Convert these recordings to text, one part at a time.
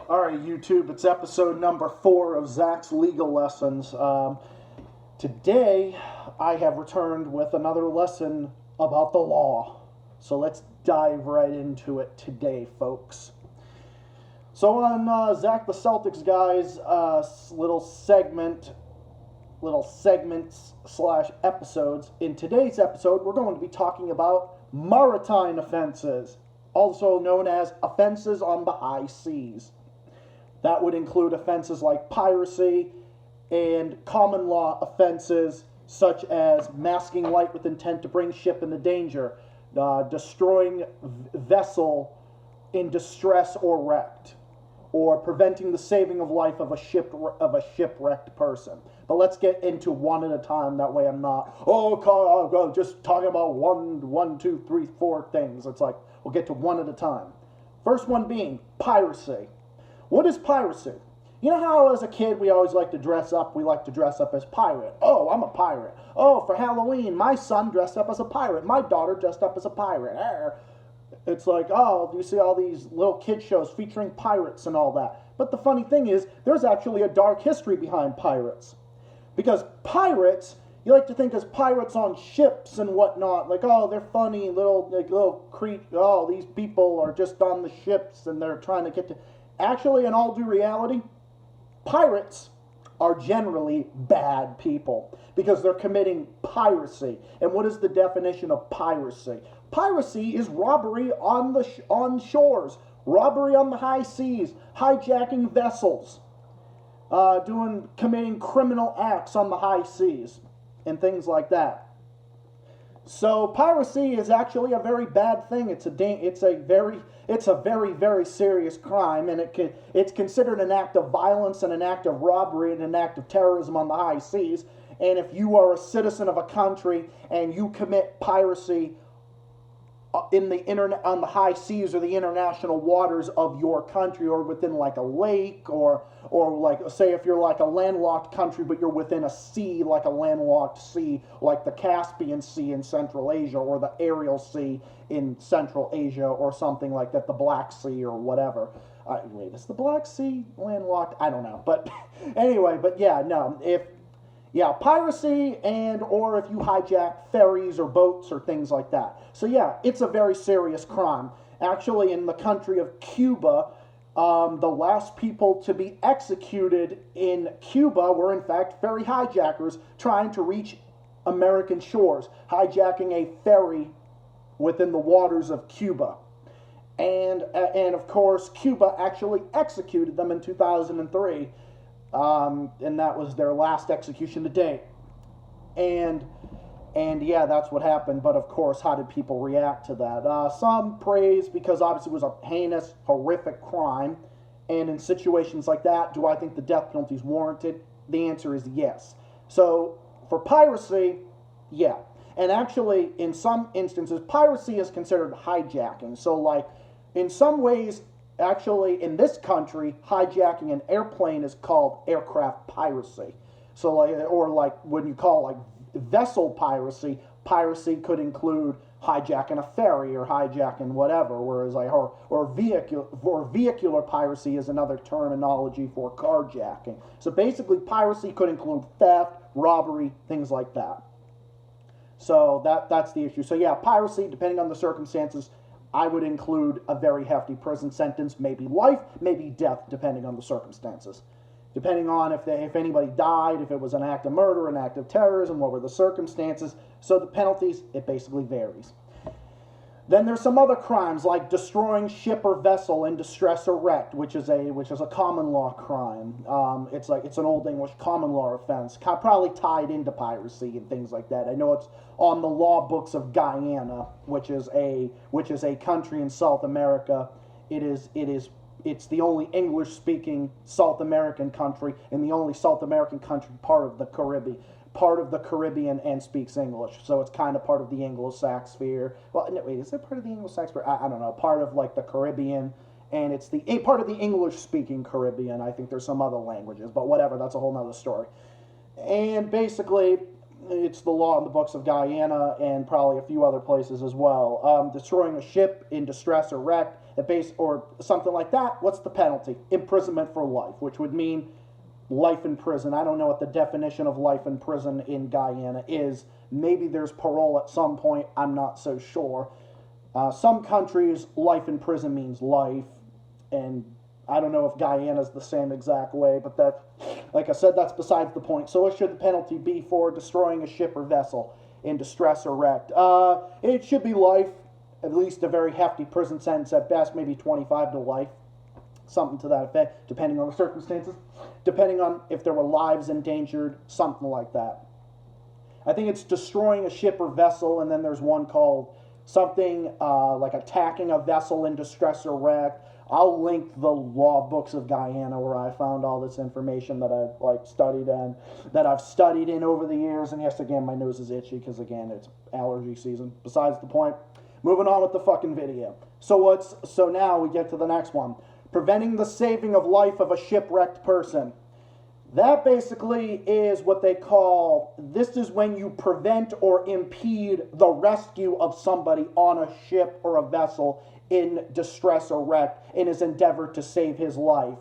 All right, YouTube, it's episode number 4 of Zach's Legal Lessons. Today, I have returned with another lesson about the law. So let's dive right into it today, folks. So on Zach the Celtics guys, little segments / episodes. In today's episode, we're going to be talking about maritime offenses, also known as offenses on the high seas. That would include offenses like piracy and common law offenses such as masking light with intent to bring ship into danger, destroying vessel in distress or wrecked, or preventing the saving of life of a shipwrecked person. But let's get into one at a time. That way I'm not, just talking about one, two, three, 4 things. It's like, we'll get to one at a time. First one being piracy. What is piracy? You know how as a kid we always like to dress up? We like to dress up as pirate. Oh, I'm a pirate. Oh, for Halloween, my son dressed up as a pirate. My daughter dressed up as a pirate. It's like, oh, you see all these little kid shows featuring pirates and all that. But the funny thing is, there's actually a dark history behind pirates. Because pirates, you like to think as pirates on ships and whatnot, like, oh, they're funny little oh, these people are just on the ships and they're trying to get to... Actually, in all due reality, pirates are generally bad people because they're committing piracy. And what is the definition of piracy? Piracy is robbery on shores, robbery on the high seas, hijacking vessels, committing criminal acts on the high seas, and things like that. So piracy is actually a very bad thing. It's a very, very serious crime, and it's considered an act of violence and an act of robbery and an act of terrorism on the high seas. And if you are a citizen of a country and you commit piracy on the high seas or the international waters of your country, or within like a lake, or like, say if you're like a landlocked country but you're within a sea, like a landlocked sea like the Caspian Sea in Central Asia, or the Aral Sea in Central Asia, or something like that, the Black Sea or whatever. Wait, is the Black Sea landlocked? I don't know, but anyway, but yeah, no, piracy, and or if you hijack ferries or boats or things like that. So yeah, it's a very serious crime. Actually, in the country of Cuba, the last people to be executed in Cuba were in fact ferry hijackers trying to reach American shores, hijacking a ferry within the waters of Cuba. And of course, Cuba actually executed them in 2003. And that was their last execution to date. And yeah, that's what happened. But of course, how did people react to that? Some praise because obviously it was a heinous, horrific crime. And in situations like that, do I think the death penalty is warranted? The answer is yes. So for piracy, yeah. And actually, in some instances, piracy is considered hijacking. So like, in some ways, actually, in this country, hijacking an airplane is called aircraft piracy. So, like when you call like vessel piracy, piracy could include hijacking a ferry or hijacking whatever. Whereas vehicular piracy is another terminology for carjacking. So basically, piracy could include theft, robbery, things like that. So that's the issue. So yeah, piracy, depending on the circumstances, I would include a very hefty prison sentence, maybe life, maybe death, depending on the circumstances. Depending on if anybody died, if it was an act of murder, an act of terrorism, what were the circumstances. So the penalties, it basically varies. Then there's some other crimes like destroying ship or vessel in distress or wrecked, which is a common law crime. It's an old English common law offense, probably tied into piracy and things like that. I know it's on the law books of Guyana, which is a country in South America. It's the only English-speaking South American country and the only South American country part of the Caribbean and speaks English. So it's kind of part of the Anglo-Saxon sphere. Well, no, wait, is it part of the Anglo-Saxon sphere? I don't know. Part of like the Caribbean, and it's part of the English-speaking Caribbean. I think there's some other languages, but whatever. That's a whole nother story. And basically, it's the law in the books of Guyana and probably a few other places as well. Destroying a ship in distress or wreck, or something like that, what's the penalty? Imprisonment for life, which would mean life in prison. I don't know what the definition of life in prison in Guyana is. Maybe there's parole at some point. I'm not so sure. Some countries, life in prison means life, and I don't know if Guyana's the same exact way, but that, like I said, that's besides the point. So what should the penalty be for destroying a ship or vessel in distress or wrecked? It should be life, at least a very hefty prison sentence at best, maybe 25 to life, something to that effect, depending on the circumstances, depending on if there were lives endangered, something like that. I think it's destroying a ship or vessel, and then there's one called something like attacking a vessel in distress or wreck. I'll link the law books of Guyana where I found all this information that I've studied in over the years. And yes, again, my nose is itchy because again, it's allergy season. Besides the point. Moving on with the fucking video. So now we get to the next one. Preventing the saving of life of a shipwrecked person. That basically is what they call, this is when you prevent or impede the rescue of somebody on a ship or a vessel in distress or wreck in his endeavor to save his life,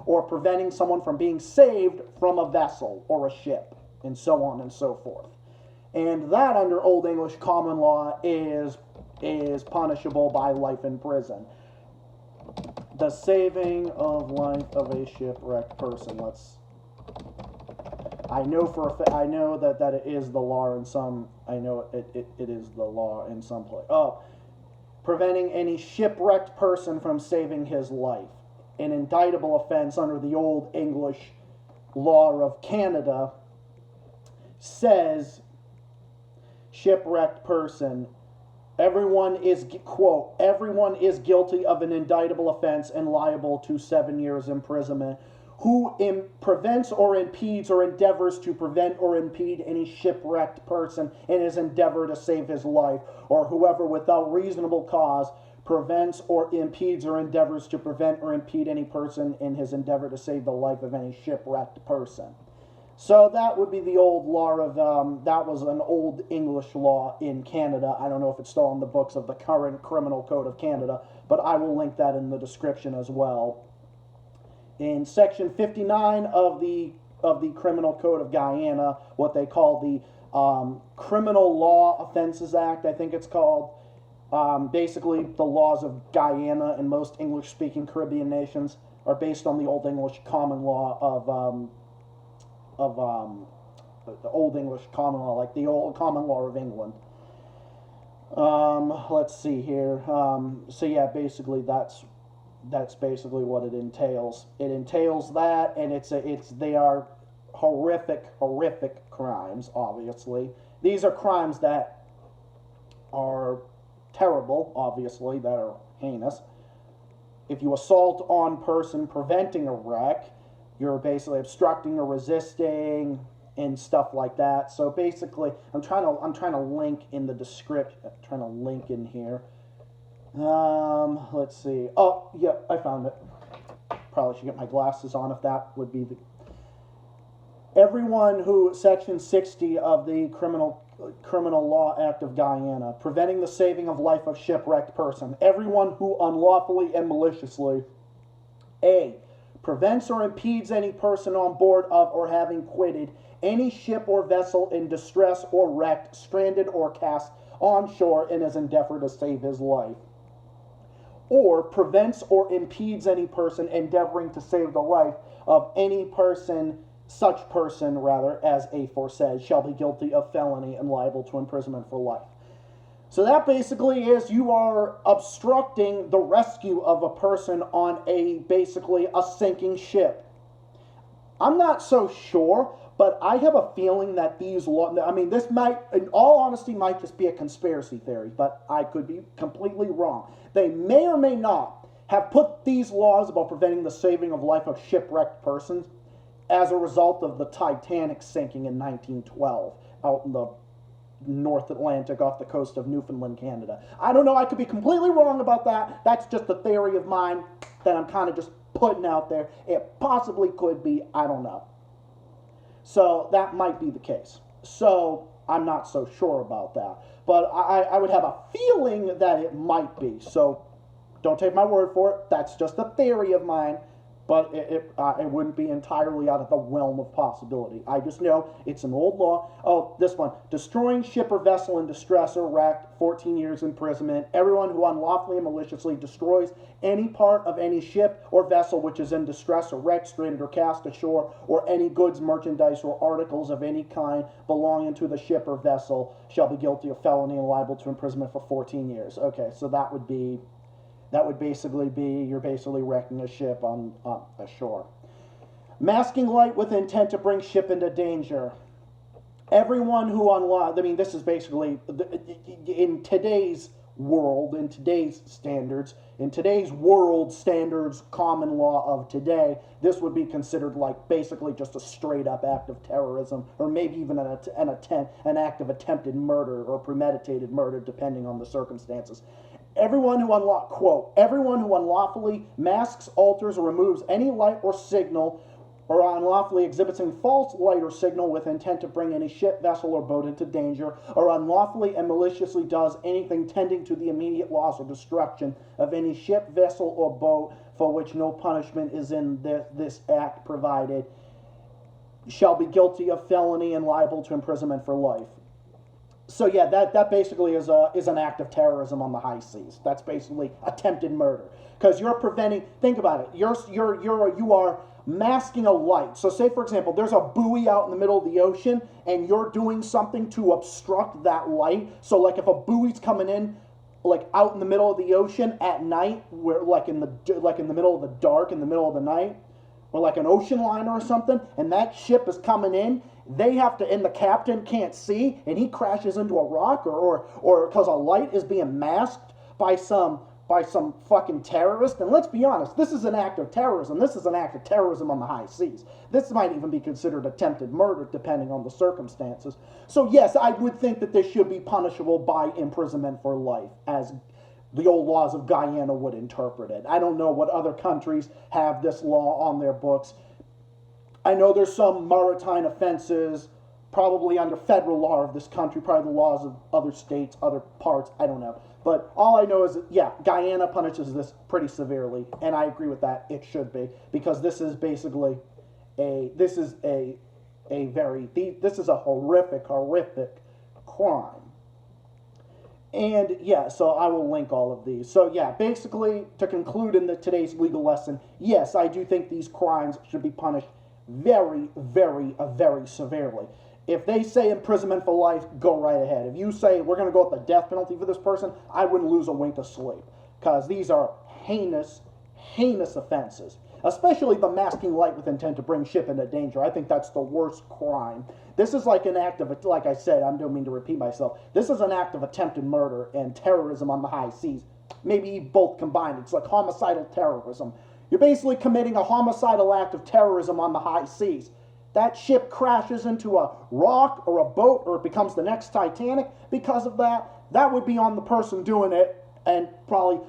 or preventing someone from being saved from a vessel or a ship, and so on and so forth. And that under Old English common law is punishable by life in prison. The saving of life of a shipwrecked person. I know that it is the law in some. I know it is the law in some place. Oh, preventing any shipwrecked person from saving his life, an indictable offense under the Old English law of Canada. Says shipwrecked person. Everyone is, quote, everyone is guilty of an indictable offense and liable to 7 years imprisonment. Who prevents or impedes or endeavors to prevent or impede any shipwrecked person in his endeavor to save his life, or whoever without reasonable cause prevents or impedes or endeavors to prevent or impede any person in his endeavor to save the life of any shipwrecked person. So that would be the old law of, that was an Old English law in Canada. I don't know if it's still on the books of the current Criminal Code of Canada, but I will link that in the description as well. In Section 59 of the Criminal Code of Guyana, what they call the Criminal Law Offences Act, I think it's called. Basically, the laws of Guyana and most English-speaking Caribbean nations are based on the Old English common law the Old English common law, like the old common law of England. Let's see here. So yeah, basically that's basically what it entails. It entails that, and they are horrific crimes. Obviously, these are crimes that are terrible. Obviously, that are heinous. If you assault on person preventing a wreck, you're basically obstructing or resisting and stuff like that. So basically, I'm trying to link in the description. I'm trying to link in here. Let's see. Oh, yeah, I found it. Probably should get my glasses on if that would be the. Everyone who, Section 60 of the Criminal Law Act of Guyana, preventing the saving of life of shipwrecked person. Everyone who unlawfully and maliciously, A, prevents or impedes any person on board of or having quitted any ship or vessel in distress or wrecked, stranded or cast on shore in his endeavor to save his life. Or prevents or impedes any person endeavoring to save the life of any person, such person, rather, as aforesaid, shall be guilty of felony and liable to imprisonment for life. So that basically is you are obstructing the rescue of a person on basically a sinking ship. I'm not so sure, but I have a feeling that these laws, I mean, this might, in all honesty, might just be a conspiracy theory, but I could be completely wrong. They may or may not have put these laws about preventing the saving of life of shipwrecked persons as a result of the Titanic sinking in 1912 out in the North Atlantic off the coast of Newfoundland, Canada. I don't know, I could be completely wrong about that. That's just a theory of mine that I'm kind of just putting out there. It possibly could be, I don't know. So that might be the case. So I'm not so sure about that. But I would have a feeling that it might be. So Don't take my word for it. That's just a theory of mine, but it wouldn't be entirely out of the realm of possibility. I just know it's an old law. Oh, this one. Destroying ship or vessel in distress or wrecked, 14 years imprisonment. Everyone who unlawfully and maliciously destroys any part of any ship or vessel which is in distress or wrecked, stranded, or cast ashore, or any goods, merchandise, or articles of any kind belonging to the ship or vessel shall be guilty of felony and liable to imprisonment for 14 years. Okay, so that would basically be you're basically wrecking a ship on ashore. Masking light with intent to bring ship into danger. Everyone who this is basically, in today's world, in today's standards, in today's world standards, common law of today, this would be considered like basically just a straight up act of terrorism, or maybe even an act of attempted murder or premeditated murder, depending on the circumstances. Everyone who unlawfully masks, alters, or removes any light or signal, or unlawfully exhibits a false light or signal with intent to bring any ship, vessel, or boat into danger, or unlawfully and maliciously does anything tending to the immediate loss or destruction of any ship, vessel, or boat for which no punishment is in this act provided, shall be guilty of felony and liable to imprisonment for life. So yeah, that basically is an act of terrorism on the high seas. That's basically attempted murder, because you're preventing. Think about it. You are masking a light. So say for example, there's a buoy out in the middle of the ocean, and you're doing something to obstruct that light. So like if a buoy's coming in, like out in the middle of the ocean at night, where like in the middle of the dark, in the middle of the night, or like an ocean liner or something, and that ship is coming in. They have to, and the captain can't see, and he crashes into a rock, or because a light is being masked by some fucking terrorist. And let's be honest, this is an act of terrorism. This is an act of terrorism on the high seas. This might even be considered attempted murder, depending on the circumstances. So yes, I would think that this should be punishable by imprisonment for life, as the old laws of Guyana would interpret it. I don't know what other countries have this law on their books. I know there's some maritime offenses, probably under federal law of this country, probably the laws of other states, other parts, I don't know. But all I know is that, yeah, Guyana punishes this pretty severely, and I agree with that. It should be, because this is basically this is a horrific crime. And yeah, so I will link all of these. So yeah, basically, to conclude in today's legal lesson, yes, I do think these crimes should be punished very, very, very severely. If they say imprisonment for life, go right ahead. If you say we're going to go with the death penalty for this person, I wouldn't lose a wink of sleep, because these are heinous, heinous offenses. Especially the masking light with intent to bring ship into danger. I think that's the worst crime. This is like an act of, like I said, I don't mean to repeat myself, this is an act of attempted murder and terrorism on the high seas. Maybe both combined. It's like homicidal terrorism. You're basically committing a homicidal act of terrorism on the high seas. That ship crashes into a rock or a boat, or it becomes the next Titanic because of that. That would be on the person doing it, and probably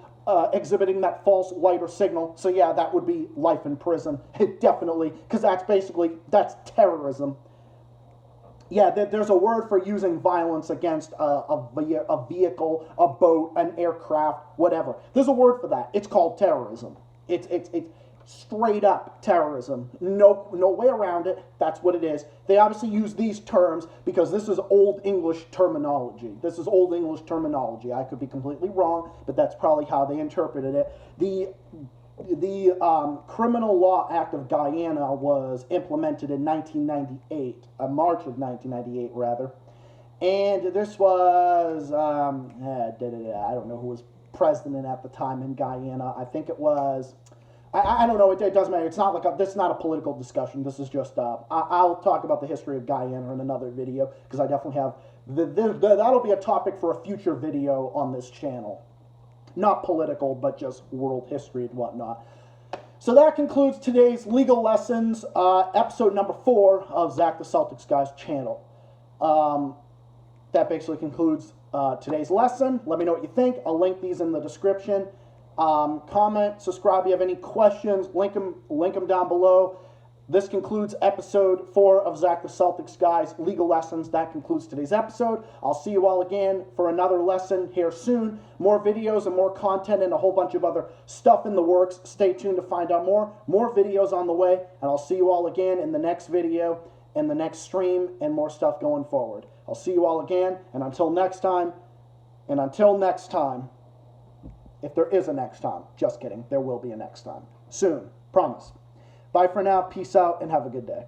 exhibiting that false light or signal. So yeah, that would be life in prison. Definitely, because that's terrorism. Yeah, there's a word for using violence against a vehicle, a boat, an aircraft, whatever. There's a word for that. It's called terrorism. It's straight up terrorism. No way around it. That's what it is. They obviously use these terms because this is Old English terminology. This is Old English terminology. I could be completely wrong, but that's probably how they interpreted it. The Criminal Law Act of Guyana was implemented in 1998, March of 1998 rather. And this was, I don't know who was president at the time in Guyana. I think it was, I don't know, it doesn't matter. It's not this is not a political discussion. This is just, I'll talk about the history of Guyana in another video, because I definitely have, that'll be a topic for a future video on this channel. Not political, but just world history and whatnot. So that concludes today's legal lessons, episode number 4 of Zach the Celtics Guy's channel. That basically concludes today's lesson. Let me know what you think. I'll link these in the description. Comment, subscribe if you have any questions. Link them down below. This concludes episode 4 of Zach the Celtics Guy's Legal Lessons. That concludes today's episode. I'll see you all again for another lesson here soon. More videos and more content and a whole bunch of other stuff in the works. Stay tuned to find out more. More videos on the way, and I'll see you all again in the next video and the next stream and more stuff going forward. I'll see you all again, and until next time, if there is a next time, just kidding, there will be a next time. Soon, promise. Bye for now, peace out, and have a good day.